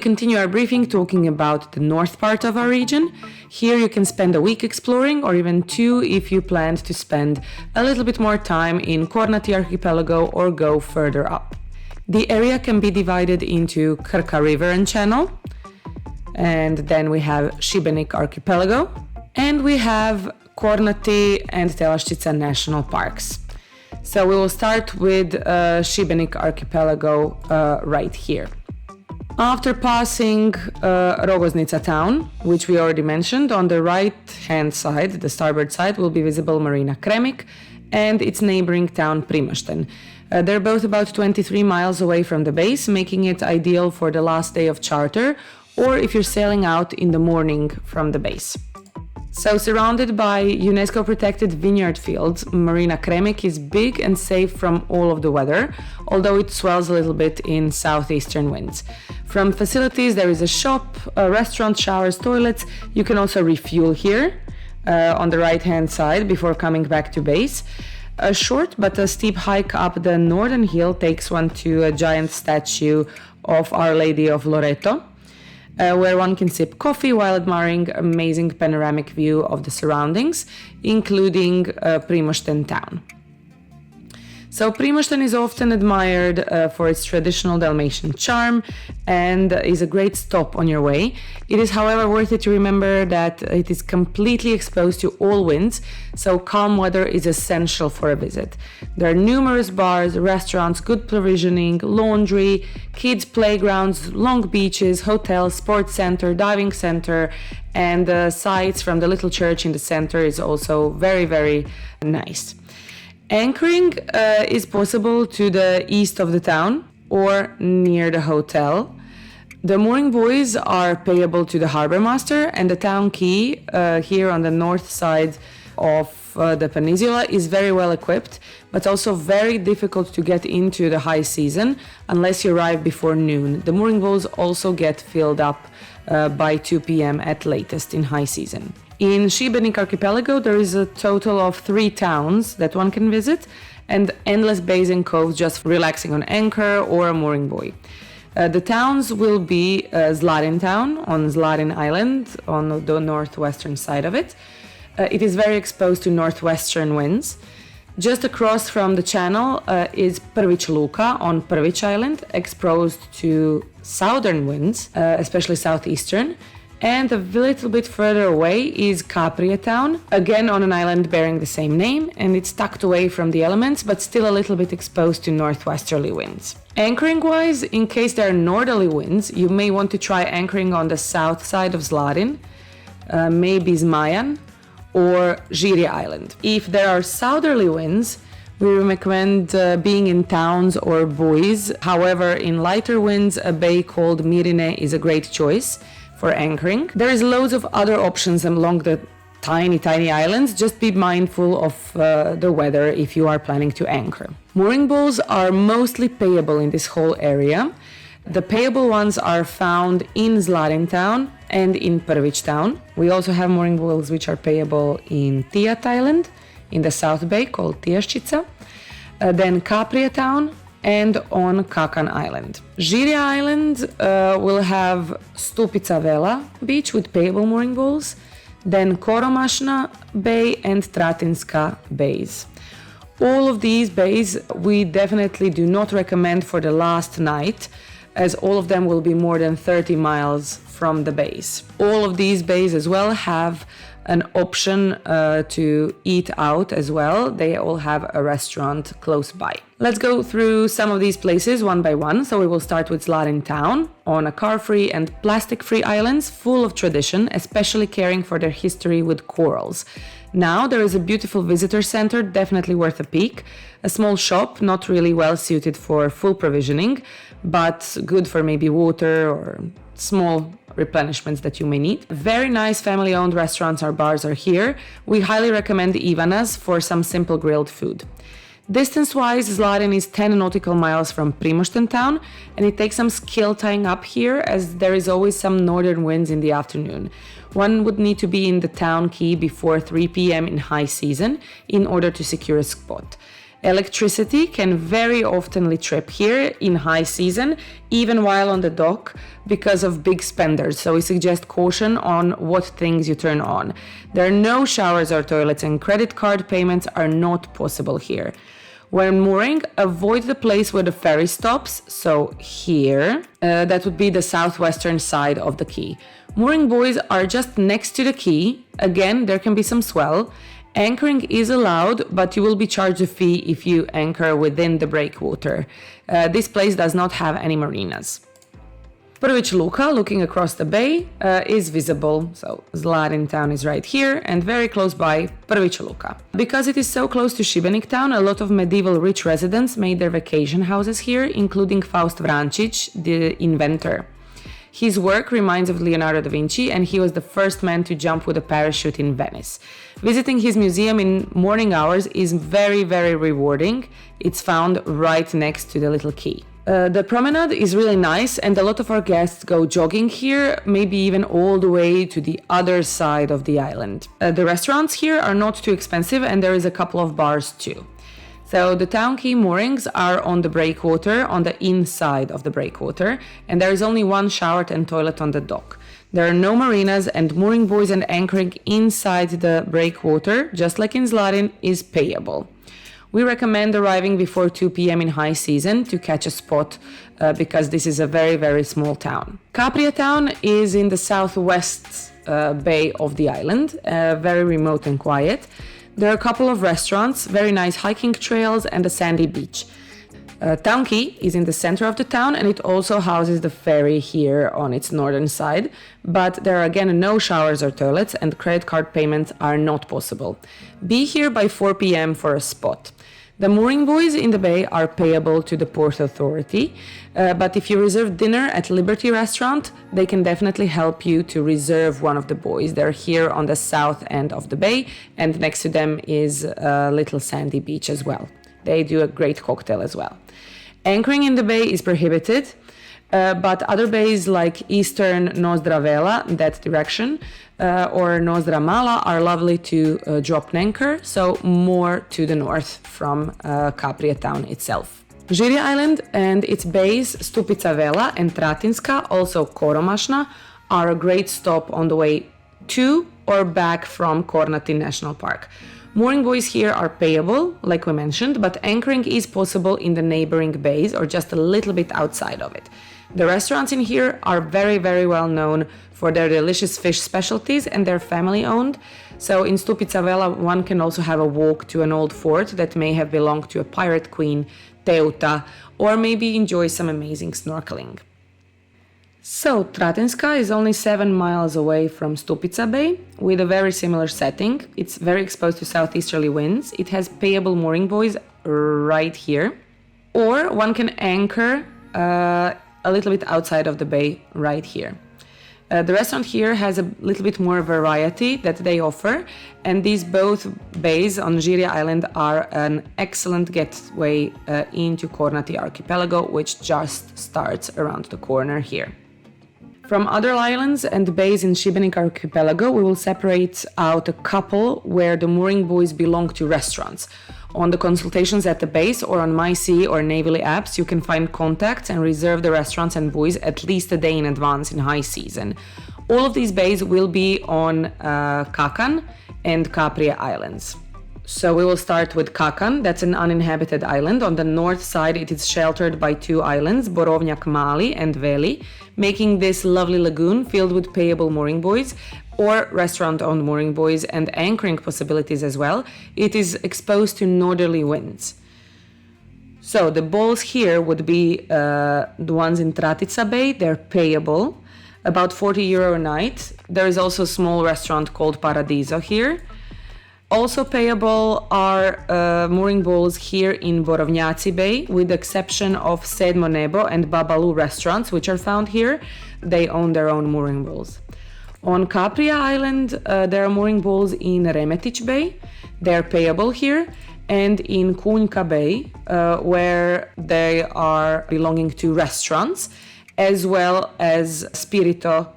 continue our briefing talking about the north part of our region. Here you can spend a week exploring, or even 2 if you plan to spend a little bit more time in Kornati archipelago or go further up. The area can be divided into Krka river and channel, and then we have Šibenik archipelago, and we have Kornati and Telaščica National Parks. So we will start with Šibenik archipelago right here. After passing Rogoznica town, which we already mentioned, on the right-hand side, the starboard side, will be visible Marina Kremik and its neighboring town Primošten. They're both about 23 miles away from the base, making it ideal for the last day of charter or if you're sailing out in the morning from the base. So surrounded by UNESCO protected vineyard fields, Marina Kremik is big and safe from all of the weather, although it swells a little bit in southeastern winds. From facilities, there is a shop, a restaurant, showers, toilets. You can also refuel here on the right-hand side before coming back to base. A short but a steep hike up the northern hill takes one to a giant statue of Our Lady of Loreto, where one can sip coffee while admiring amazing panoramic view of the surroundings, including Primošten town. So Primošten is often admired for its traditional Dalmatian charm and is a great stop on your way. It is, however, worth it to remember that it is completely exposed to all winds, so calm weather is essential for a visit. There are numerous bars, restaurants, good provisioning, laundry, kids' playgrounds, long beaches, hotels, sports center, diving center, and the sights from the little church in the center is also very, very nice. Anchoring is possible to the east of the town or near the hotel. The mooring buoys are payable to the harbor master, and the town quay here on the north side of the peninsula is very well equipped, but also very difficult to get into the high season unless you arrive before noon. The mooring buoys also get filled up by 2 p.m. at latest in high season. In Šibenik archipelago, there is a total of 3 towns that one can visit, and endless bays and coves just relaxing on anchor or a mooring buoy. The towns will be Zlarin town on Zlarin Island on the northwestern side of it. It is very exposed to northwestern winds. Just across from the channel is Prvić Luka on Prvić Island, exposed to southern winds, especially southeastern. And a little bit further away is Kapria town, again on an island bearing the same name, and it's tucked away from the elements, but still a little bit exposed to northwesterly winds. Anchoring-wise, in case there are northerly winds, you may want to try anchoring on the south side of Zlarin, maybe Zmajan, or Žirje Island. If there are southerly winds, we recommend being in towns or buoys. However, in lighter winds, a bay called Marina is a great choice for anchoring. There is loads of other options along the tiny islands. Just be mindful of the weather if you are planning to anchor. Mooring bulls are mostly payable in this whole area. The payable ones are found in Zlarin town and in Prvić town. We also have mooring bulls which are payable in Tijat Island in the South Bay called Telaščica, then Kapria town, and on Kakan Island. Žirje Island will have Stupica Vela beach with payable mooring bulls, then Koromašna Bay and Tratinska bays. All of these bays we definitely do not recommend for the last night, as all of them will be more than 30 miles from the base. All of these bays as well have an option to eat out as well. They all have a restaurant close by. Let's go through some of these places one by one. So we will start with Zlarin town, on a car-free and plastic-free islands full of tradition, especially caring for their history with corals. Now there is a beautiful visitor center, definitely worth a peek. A small shop, not really well suited for full provisioning, but good for maybe water or small replenishments that you may need. Very nice family-owned restaurants or bars are here. We highly recommend Ivana's for some simple grilled food. Distance-wise, Zlarin is 10 nautical miles from Primošten town, and it takes some skill tying up here as there is always some northern winds in the afternoon. One would need to be in the town quay before 3 p.m. in high season in order to secure a spot. Electricity can very often trip here in high season, even while on the dock, because of big spenders. So we suggest caution on what things you turn on. There are no showers or toilets, and credit card payments are not possible here. When mooring, avoid the place where the ferry stops, so here, that would be the southwestern side of the quay. Mooring buoys are just next to the quay. Again, there can be some swell. Anchoring is allowed, but you will be charged a fee if you anchor within the breakwater. This place does not have any marinas. Prvić Luka, looking across the bay, is visible. So Skradin town is right here, and very close by Prvić Luka. Because it is so close to Šibenik town, a lot of medieval rich residents made their vacation houses here, including Faust Vrančić, the inventor. His work reminds of Leonardo da Vinci, and he was the first man to jump with a parachute in Venice. Visiting his museum in morning hours is very, very rewarding. It's found right next to the little quay. The promenade is really nice, and a lot of our guests go jogging here, maybe even all the way to the other side of the island. The restaurants here are not too expensive, and there is a couple of bars too. So the town quay moorings are on the breakwater, on the inside of the breakwater, and there is only one shower and toilet on the dock. There are no marinas, and mooring buoys and anchoring inside the breakwater, just like in Skradin, is payable. We recommend arriving before 2 p.m. in high season to catch a spot because this is a very, very small town. Capria town is in the southwest bay of the island, very remote and quiet. There are a couple of restaurants, very nice hiking trails, and a sandy beach. Town Quay is in the center of the town, and it also houses the ferry here on its northern side, but there are again no showers or toilets, and credit card payments are not possible. Be here by 4 p.m. for a spot. The mooring buoys in the bay are payable to the Port Authority, but if you reserve dinner at Liberty Restaurant, they can definitely help you to reserve one of the buoys. They're here on the south end of the bay, and next to them is a little sandy beach as well. They do a great cocktail as well. Anchoring in the bay is prohibited, but other bays like Eastern Nostra Vela, that direction, or Nostra Mala are lovely to drop an anchor, so more to the north from Capria town itself. Žirje Island and its bays Stupica Vela and Tratinska, also Koromašna, are a great stop on the way to or back from Kornati National Park. Mooring buoys here are payable, like we mentioned, but anchoring is possible in the neighboring bays or just a little bit outside of it. The restaurants in here are very, very well known for their delicious fish specialties, and they're family owned. So in Stupica Vela, one can also have a walk to an old fort that may have belonged to a pirate queen, Teuta, or maybe enjoy some amazing snorkeling. So Tratinska is only 7 miles away from Stupica Bay with a very similar setting. It's very exposed to southeasterly winds. It has payable mooring buoys right here, or one can anchor a little bit outside of the bay right here. The restaurant here has a little bit more variety that they offer, and these both bays on Žirje Island are an excellent getaway into Kornati archipelago, which just starts around the corner here. From other islands and bays in Šibenik archipelago, we will separate out a couple where the mooring buoys belong to restaurants. On the consultations at the base or on MySea or Navily apps, you can find contacts and reserve the restaurants and buoys at least a day in advance in high season. All of these bays will be on Kakan and Capria Islands. So we will start with Kakan, that's an uninhabited island. On the north side, it is sheltered by 2 islands, Borovnjak Mali and Veli, making this lovely lagoon filled with payable mooring buoys or restaurant-owned mooring buoys and anchoring possibilities as well. It is exposed to northerly winds. So the balls here would be the ones in Tratica Bay. They're payable, about €40 a night. There is also a small restaurant called Paradiso here. Also payable are mooring balls here in Borovnjaci Bay, with the exception of Sedmo Nebo and Babalu restaurants, which are found here. They own their own mooring balls. On Capria Island, there are mooring balls in Remetic Bay. They're payable here. And in Kunjka Bay, where they are belonging to restaurants, as well as Spirito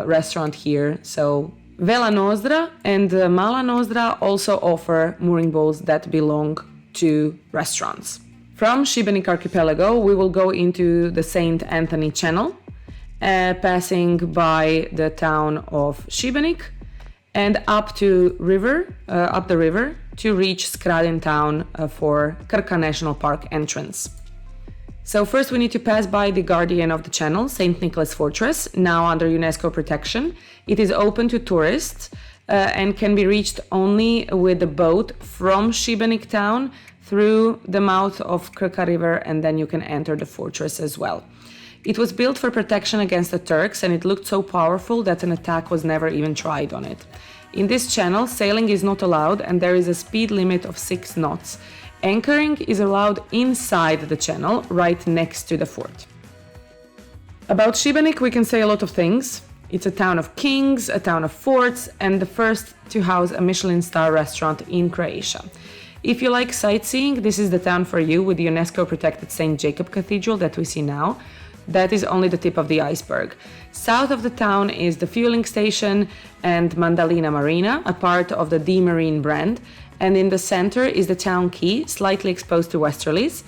restaurant here. So Vela Nostra and Mala Nostra also offer mooring balls that belong 2 restaurants. From Šibenik archipelago, we will go into the St. Anthony Channel, passing by the town of Šibenik and up the river to reach Skradin town for Krka National Park entrance. So first we need to pass by the guardian of the channel, St. Nicholas Fortress, now under UNESCO protection. It is open to tourists and can be reached only with a boat from Šibenik town through the mouth of Krka river, and then you can enter the fortress as well. It was built for protection against the Turks, and it looked so powerful that an attack was never even tried on it. In this channel, sailing is not allowed and there is a speed limit of 6 knots. Anchoring is allowed inside the channel, right next to the fort. About Šibenik, we can say a lot of things. It's a town of kings, a town of forts, and the first to house a Michelin star restaurant in Croatia. If you like sightseeing, this is the town for you, with the UNESCO-protected St. Jacob Cathedral that we see now. That is only the tip of the iceberg. South of the town is the fueling station and Mandalina Marina, a part of the D Marine brand. And in the center is the town quay, slightly exposed to westerlies.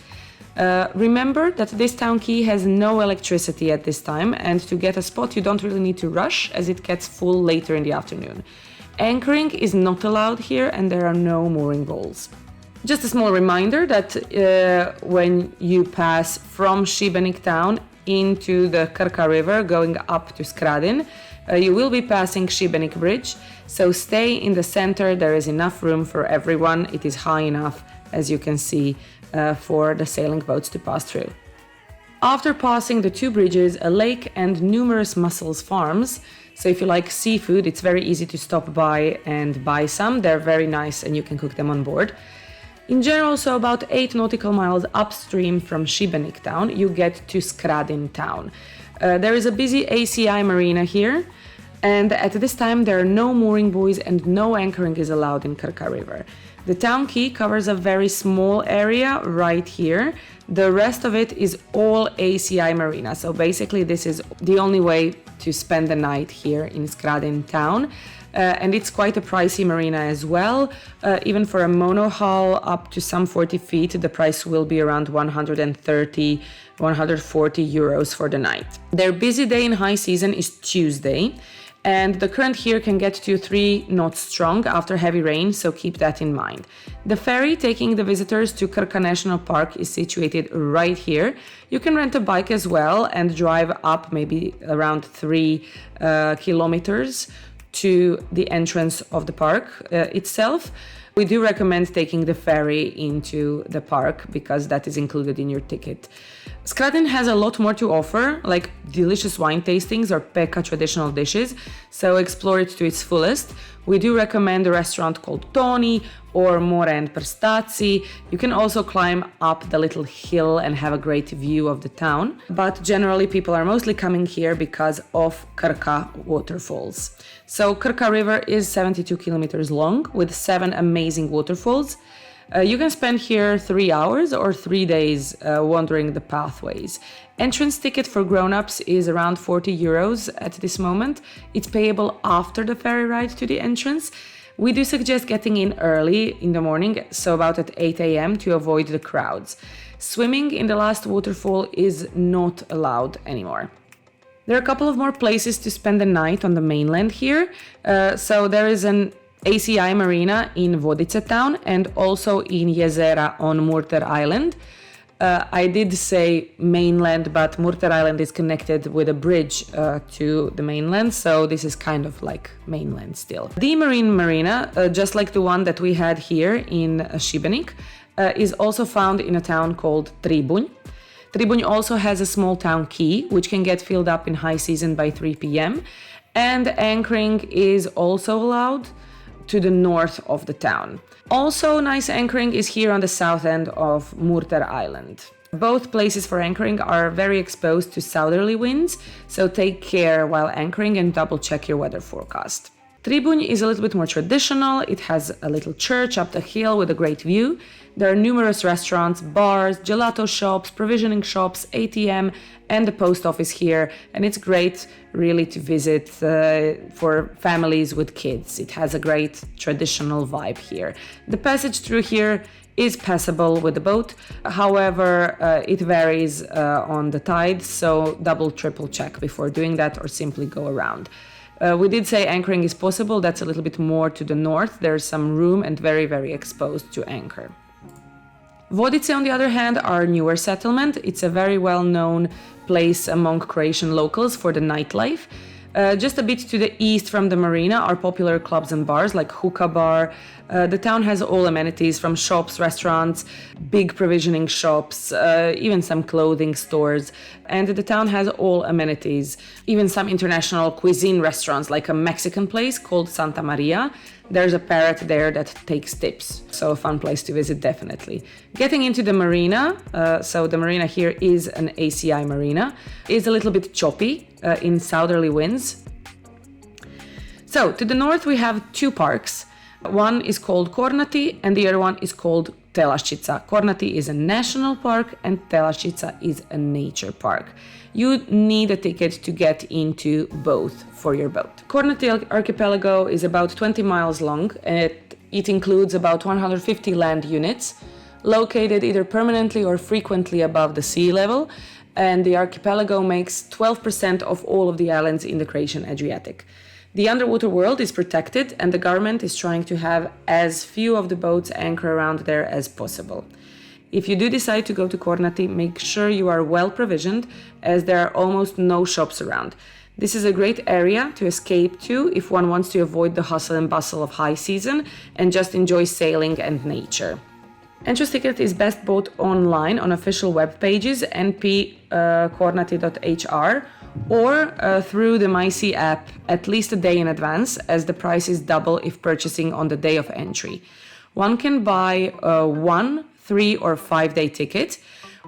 Remember that this town quay has no electricity at this time, and to get a spot you don't really need to rush, as it gets full later in the afternoon. Anchoring is not allowed here, and there are no mooring balls. Just a small reminder that when you pass from Šibenik town into the Krka river going up to Skradin, you will be passing Šibenik bridge, so stay in the center. There is enough room for everyone. It is high enough, as you can see, for the sailing boats to pass through. After passing the 2 bridges, a lake and numerous mussels farms, so if you like seafood, it's very easy to stop by and buy some. They're very nice and you can cook them on board. In general, so about 8 nautical miles upstream from Šibenik town, you get to Skradin town. There is a busy ACI marina here, and at this time there are no mooring buoys and no anchoring is allowed in Krka river. The town quay covers a very small area right here. The rest of it is all ACI marina, so basically this is the only way to spend the night here in Skradin town. And it's quite a pricey marina as well. Even for a monohull up to some 40 feet, the price will be around 130, 140 euros for the night. Their busy day in high season is Tuesday, and the current here can get to 3 knots strong after heavy rain, so keep that in mind. The ferry taking the visitors to Krka National Park is situated right here. You can rent a bike as well and drive up maybe around 3 kilometers to the entrance of the park itself. We do recommend taking the ferry into the park because that is included in your ticket. Skradin has a lot more to offer, like delicious wine tastings or peka traditional dishes, so explore it to its fullest. We do recommend a restaurant called Toni or More and Prstaci. You can also climb up the little hill and have a great view of the town, but generally people are mostly coming here because of Krka waterfalls. So Krka river is 72 kilometers long with 7 amazing waterfalls. You can spend here 3 hours or 3 days wandering the pathways. Entrance ticket for grown-ups is around 40 euros at this moment. It's payable after the ferry ride to the entrance. We do suggest getting in early in the morning, so about at 8 a.m. to avoid the crowds. Swimming in the last waterfall is not allowed anymore. There are a couple of more places to spend the night on the mainland here. So there is an ACI marina in Vodice town and also in Jezera on Murter Island. I did say mainland, but Murter Island is connected with a bridge to the mainland, so this is kind of like mainland still. The Marine Marina, just like the one that we had here in Šibenik, is also found in a town called Tribunj. Tribunj also has a small town quay, which can get filled up in high season by 3 p.m. And anchoring is also allowed to the north of the town. Also nice anchoring is here on the south end of Murter Island. Both places for anchoring are very exposed to southerly winds, so take care while anchoring and double check your weather forecast. Tribunj is a little bit more traditional. It has a little church up the hill with a great view. There are numerous restaurants, bars, gelato shops, provisioning shops, ATM, and the post office here. And it's great really to visit for families with kids. It has a great traditional vibe here. The passage through here is passable with the boat. However, it varies on the tide, so double, triple check before doing that, or simply go around. We did say anchoring is possible. That's a little bit more to the north. There's some room and very, very exposed to anchor. Vodice, on the other hand, are a newer settlement. It's a very well-known place among Croatian locals for the nightlife. Just a bit to the east from the marina are popular clubs and bars like Hookah Bar. The town has all amenities from shops, restaurants, big provisioning shops, even some clothing stores. And the town has all amenities, even some international cuisine restaurants like a Mexican place called Santa Maria. There's a parrot there that takes tips, so a fun place to visit definitely. Getting into the marina, so the marina here is an ACI marina, is a little bit choppy in southerly winds. So to the north we have two parks. One is called Kornati and the other one is called Telaščica. Kornati is a national park and Telaščica is a nature park. You need a ticket to get into both for your boat. Kornati archipelago is about 20 miles long. It includes about 150 land units located either permanently or frequently above the sea level, and the archipelago makes 12% of all of the islands in the Croatian Adriatic. The underwater world is protected and the government is trying to have as few of the boats anchor around there as possible. If you do decide to go to Kornati, make sure you are well provisioned, as there are almost no shops around. This is a great area to escape to if one wants to avoid the hustle and bustle of high season and just enjoy sailing and nature. Entrance ticket is best bought online on official web pages np.kornati.hr or through the MySea app at least a day in advance, as the price is double if purchasing on the day of entry. One can buy a 1, 3 or 5 day ticket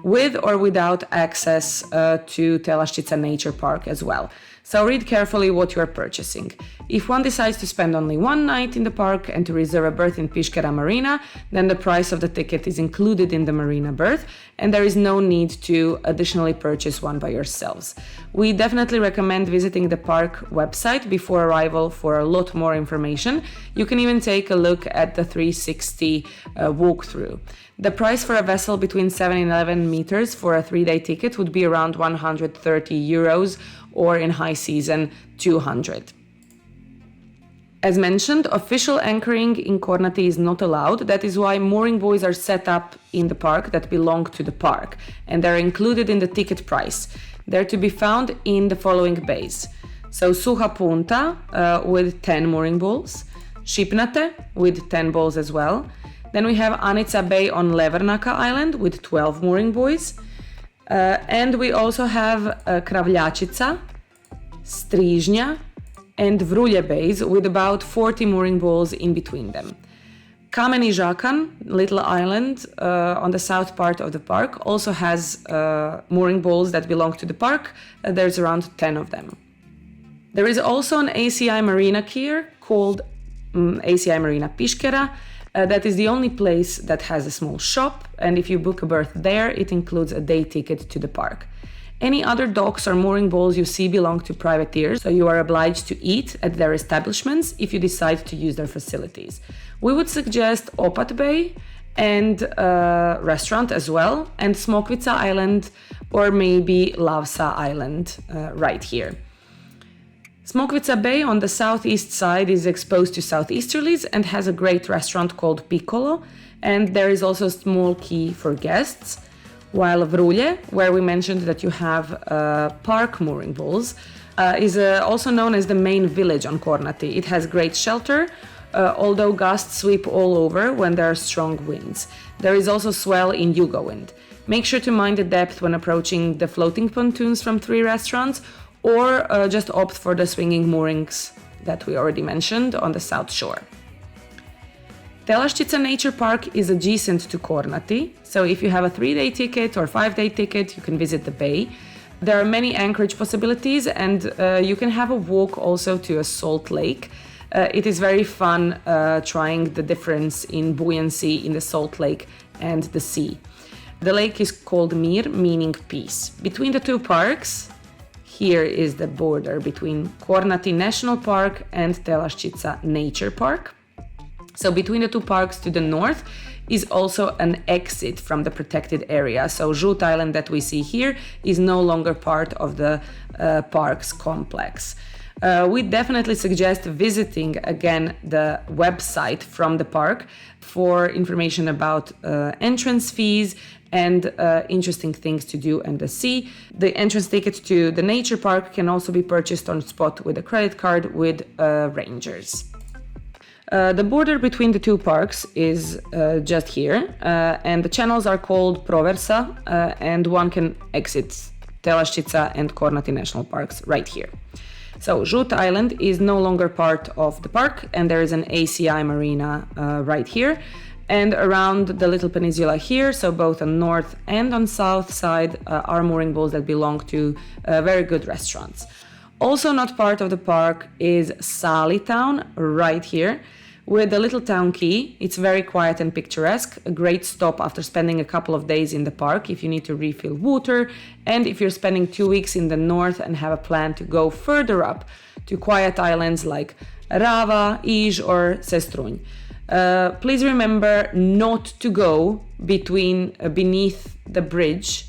with or without access to Telaščica Nature Park as well. So read carefully what you are purchasing. If one decides to spend only one night in the park and to reserve a berth in Piškera Marina, then the price of the ticket is included in the Marina berth and there is no need to additionally purchase one by yourselves. We definitely recommend visiting the park website before arrival for a lot more information. You can even take a look at the 360 walkthrough. The price for a vessel between 7 and 11 meters for a 3-day ticket would be around 130 euros, or in high season 200. As mentioned, official anchoring in Kornati is not allowed. That is why mooring buoys are set up in the park that belong to the park, and they're included in the ticket price. They're to be found in the following bays. So Suha Punta with 10 mooring balls, Šipnate with 10 balls as well. Then we have Anica Bay on Levernaka Island with 12 mooring buoys. And we also have Kravljačica, Strižnja and Vrulje bays with about 40 mooring balls in between them. Kameni Žakan, little island on the south part of the park, also has mooring balls that belong to the park. There's around 10 of them. There is also an ACI marina here called ACI Marina Piškera. That is the only place that has a small shop, and if you book a berth there, it includes a day ticket to the park. Any other docks or mooring balls you see belong to privateers, so you are obliged to eat at their establishments if you decide to use their facilities. We would suggest Opat Bay and restaurant as well, and Smokvica Island or maybe Lavsa Island right here. Smokvica Bay on the southeast side is exposed to southeasterlies and has a great restaurant called Piccolo, and there is also a small quay for guests. While Vrulje, where we mentioned that you have park mooring balls, is also known as the main village on Kornati. It has great shelter, although gusts sweep all over when there are strong winds. There is also swell in Yugo wind. Make sure to mind the depth when approaching the floating pontoons from 3 restaurants, or just opt for the swinging moorings that we already mentioned on the south shore. Telaščica Nature Park is adjacent to Kornati, so if you have a 3-day ticket or 5-day ticket, you can visit the bay. There are many anchorage possibilities, and you can have a walk also to a salt lake. It is very fun trying the difference in buoyancy in the salt lake and the sea. The lake is called Mir, meaning peace. Between the two parks, here is the border between Kornati National Park and Telaščica Nature Park. So between the two parks to the north is also an exit from the protected area. So Žut Island that we see here is no longer part of the park's complex. We definitely suggest visiting again the website from the park for information about entrance fees and interesting things to do and to see. The entrance ticket to the nature park can also be purchased on spot with a credit card with rangers. The border between the two parks is just here, and the channels are called Proversa, and one can exit Telaščica and Kornati National Parks right here. So Žut Island is no longer part of the park, and there is an ACI marina right here. And around the little peninsula here, so both on north and on south side, are mooring balls that belong to very good restaurants. Also not part of the park is Sali town, right here, with the little town quay. It's very quiet and picturesque, a great stop after spending a couple of days in the park if you need to refill water, and if you're spending 2 weeks in the north and have a plan to go further up to quiet islands like Rava, Iž or Sestrunj. Please remember not to go beneath the bridge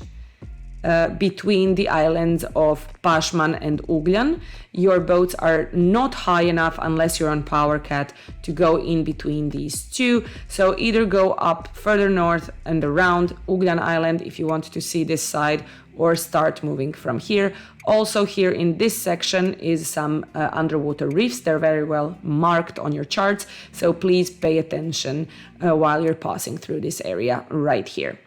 between the islands of Pašman and Ugljan. Your boats are not high enough unless you're on Power Cat to go in between these two. So either go up further north and around Ugljan Island if you want to see this side, or start moving from here. Also here in this section is some underwater reefs. They're very well marked on your charts, so please pay attention while you're passing through this area right here.